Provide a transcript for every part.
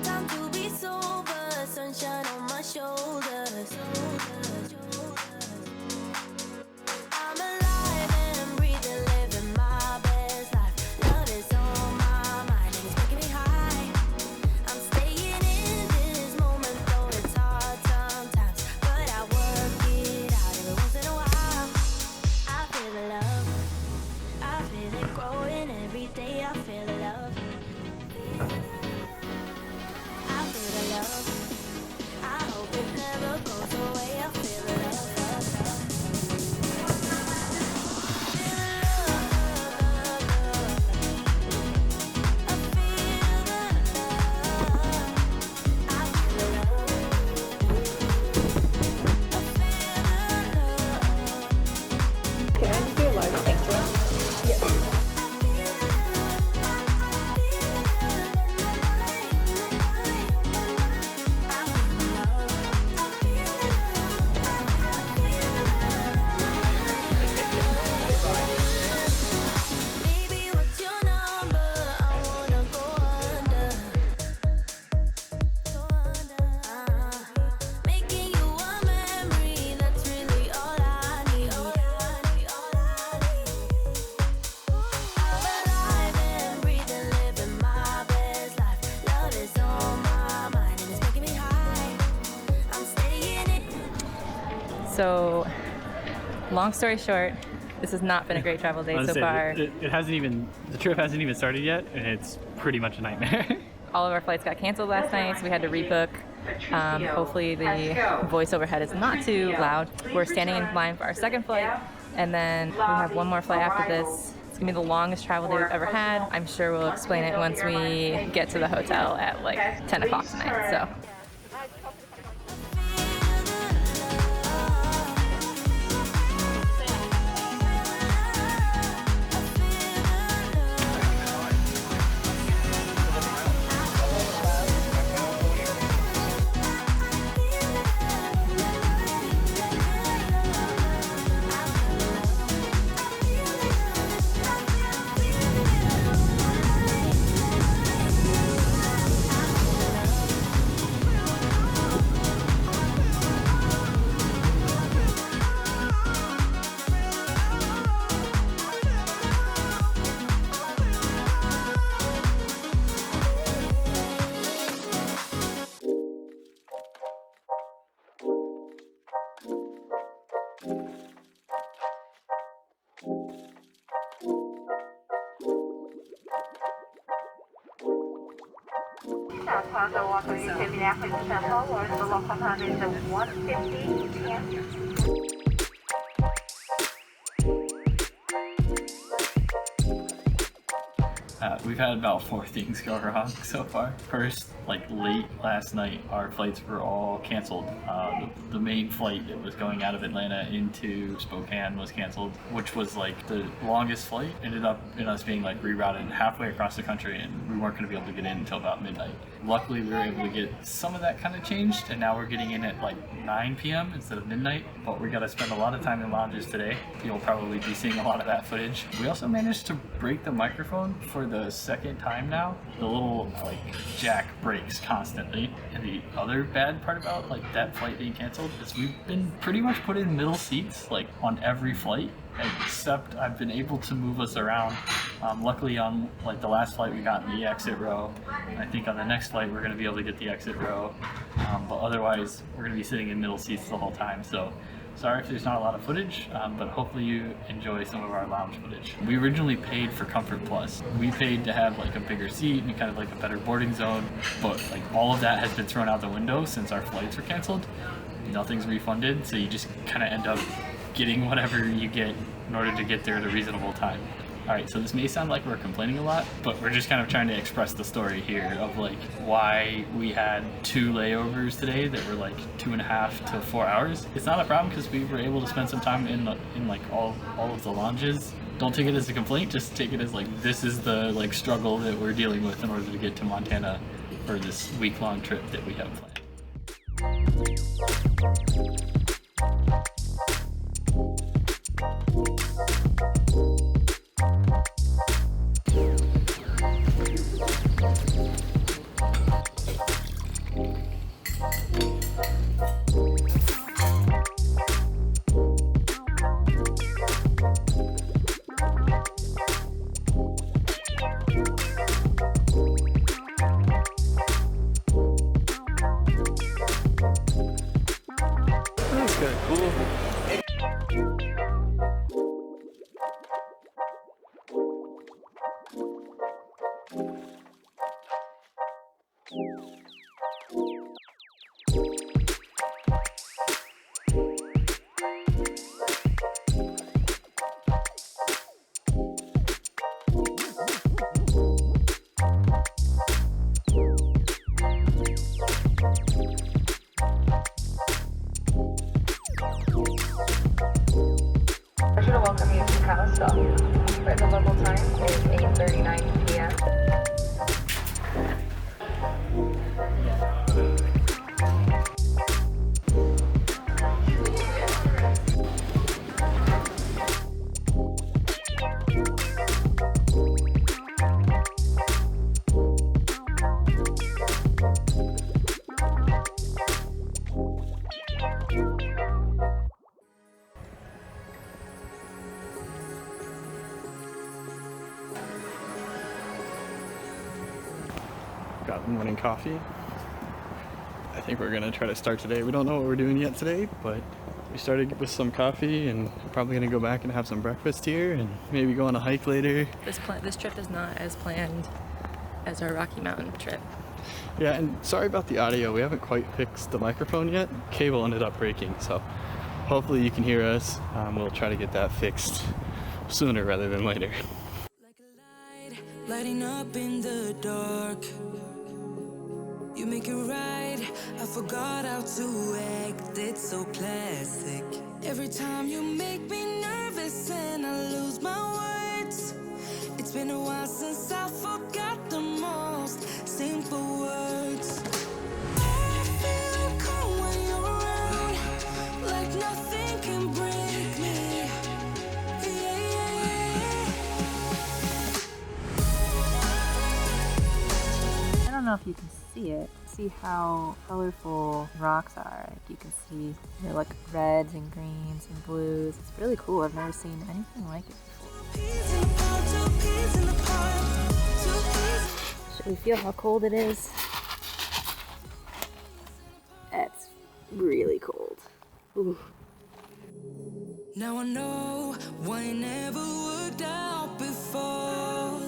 time to be sober, sunshine on my shoulders. I'm alive and breathing, living my best life. Love is on my mind and it's making me high. I'm staying in this moment, though it's hard sometimes, but I work it out every once in a while. I feel the love, I feel it growing every day. I feel the love, I feel the love. I hope it never goes away. I feel the love. Can I just do a large thank you? Yes. Baby, what's your number? I wanna go under. Making you a memory, that's really all I need. I'm alive and breathing, living my best life. Love is on my mind and it's making me high. I'm staying in. So, long story short, this has not been a great travel day so far. It hasn't even, the trip hasn't even started yet, and it's pretty much a nightmare. All of our flights got canceled last night, so we had to rebook. Hopefully the voice overhead is not too loud. We're standing in line for our second flight, and then we have one more flight after this. It's gonna be the longest travel day we've ever had. I'm sure we'll explain it once we get to the hotel at like 10 o'clock tonight. So. Southbound the Walker UK Minneapolis Central, or the local time is 1:50 p.m. We've had about 4 things go wrong so far. First, like late last night, our flights were all canceled. The main flight that was going out of Atlanta into Spokane was canceled, which was like the longest flight. Ended up in us being like rerouted halfway across the country, and we weren't going to be able to get in until about midnight. Luckily, we were able to get some of that kind of changed, and now we're getting in at like 9 p.m. instead of midnight. But we got to spend a lot of time in lounges today. You'll probably be seeing a lot of that footage. We also managed to break the microphone for the second time now. The little like jack breaks constantly. And the other bad part about like that flight being canceled is we've been pretty much put in middle seats like on every flight, except I've been able to move us around. Luckily on like the last flight we got in the exit row. I think on the next flight we're going to be able to get the exit row, but otherwise we're going to be sitting in middle seats the whole time. So sorry if there's not a lot of footage, but hopefully you enjoy some of our lounge footage. We originally paid for Comfort Plus. We paid to have like a bigger seat and kind of like a better boarding zone, but like all of that has been thrown out the window since our flights were canceled. Nothing's refunded, so you just kind of end up getting whatever you get in order to get there at a reasonable time. Alright, so this may sound like we're complaining a lot, but we're just kind of trying to express the story here of like why we had 2 layovers today that were like 2.5 to 4 hours. It's not a problem because we were able to spend some time in like all of the lounges. Don't take it as a complaint, just take it as like this is the like struggle that we're dealing with in order to get to Montana for this week-long trip that we have planned. I should have welcomed you to Kayla. Where the local time is 8:39 p.m. Got morning coffee. I think we're gonna try to start today. We don't know what we're doing yet today, but we started with some coffee and probably gonna go back and have some breakfast here and maybe go on a hike later. This trip is not as planned as our Rocky Mountain trip. Yeah, and sorry about the audio. We haven't quite fixed the microphone yet. Cable ended up breaking, so hopefully you can hear us. We'll try to get that fixed sooner rather than later. Like a light, lighting up in the dark. You make it right, I forgot how to act. It's so classic. Every time you make me nervous and I lose my words. It's been a while since I forgot the most simple words. I feel calm when you're around, like nothing can break me. I don't know if you can see it. See how colorful rocks are. Like you can see they're like reds and greens and blues. It's really cool. I've never seen anything like it before. Should we feel how cold it is? It's really cold. Ooh. Now I know why it never worked out before.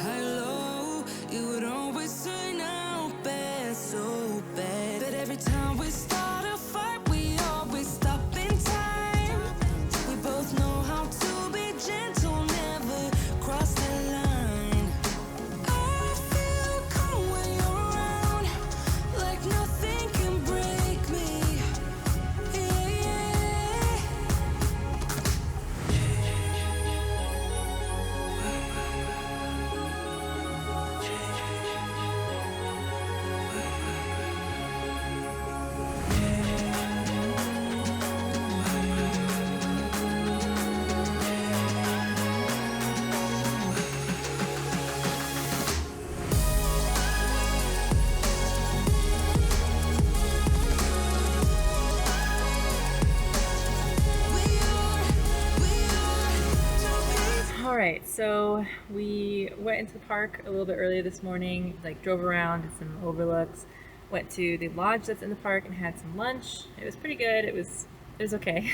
Hello, it would always turn out bad, so bad. But every time we start a fight, we always stop in time. We both know how to be gentle, never cross the line. I feel calm when you're around, like nothing can break me. Yeah. Alright, so we went into the park a little bit earlier this morning, like drove around, did some overlooks, went to the lodge that's in the park and had some lunch. It was pretty good, it was okay.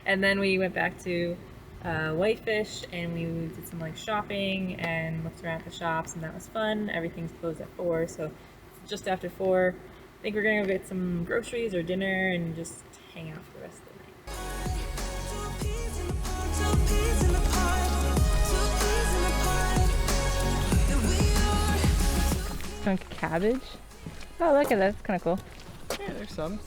And then we went back to Whitefish and we did some like shopping and looked around at the shops, and that was fun. Everything's closed at 4, so it's just after 4. I think we're gonna go get some groceries or dinner and just hang out for the rest of the night. Skunk cabbage? Oh, look at that, that's kind of cool. Yeah, there's some.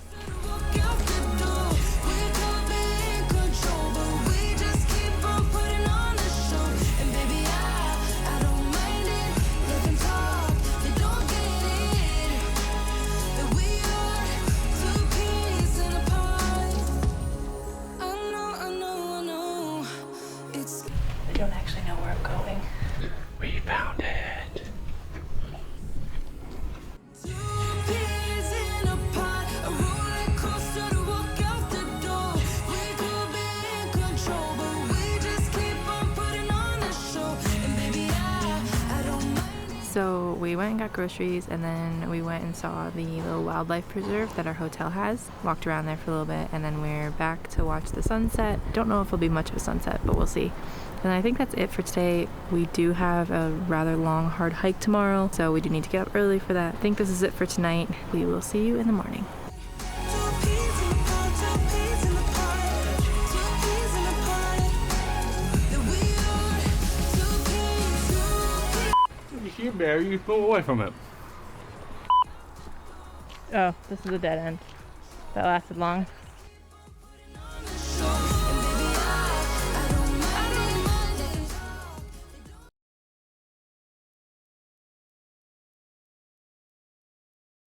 I don't actually know where I'm going. We found it. Two peas in a pod, a roller and got groceries, and then we went and saw the little wildlife preserve that our hotel has. Walked around there for a little bit, and then we're back to watch the sunset. Don't know if it'll be much of a sunset, but we'll see. And I think that's it for today. We do have a rather long, hard hike tomorrow, so we do need to get up early for that. I think this is it for tonight. We will see you in the morning. You see a bear, you go away from it. Oh, this is a dead end. That lasted long.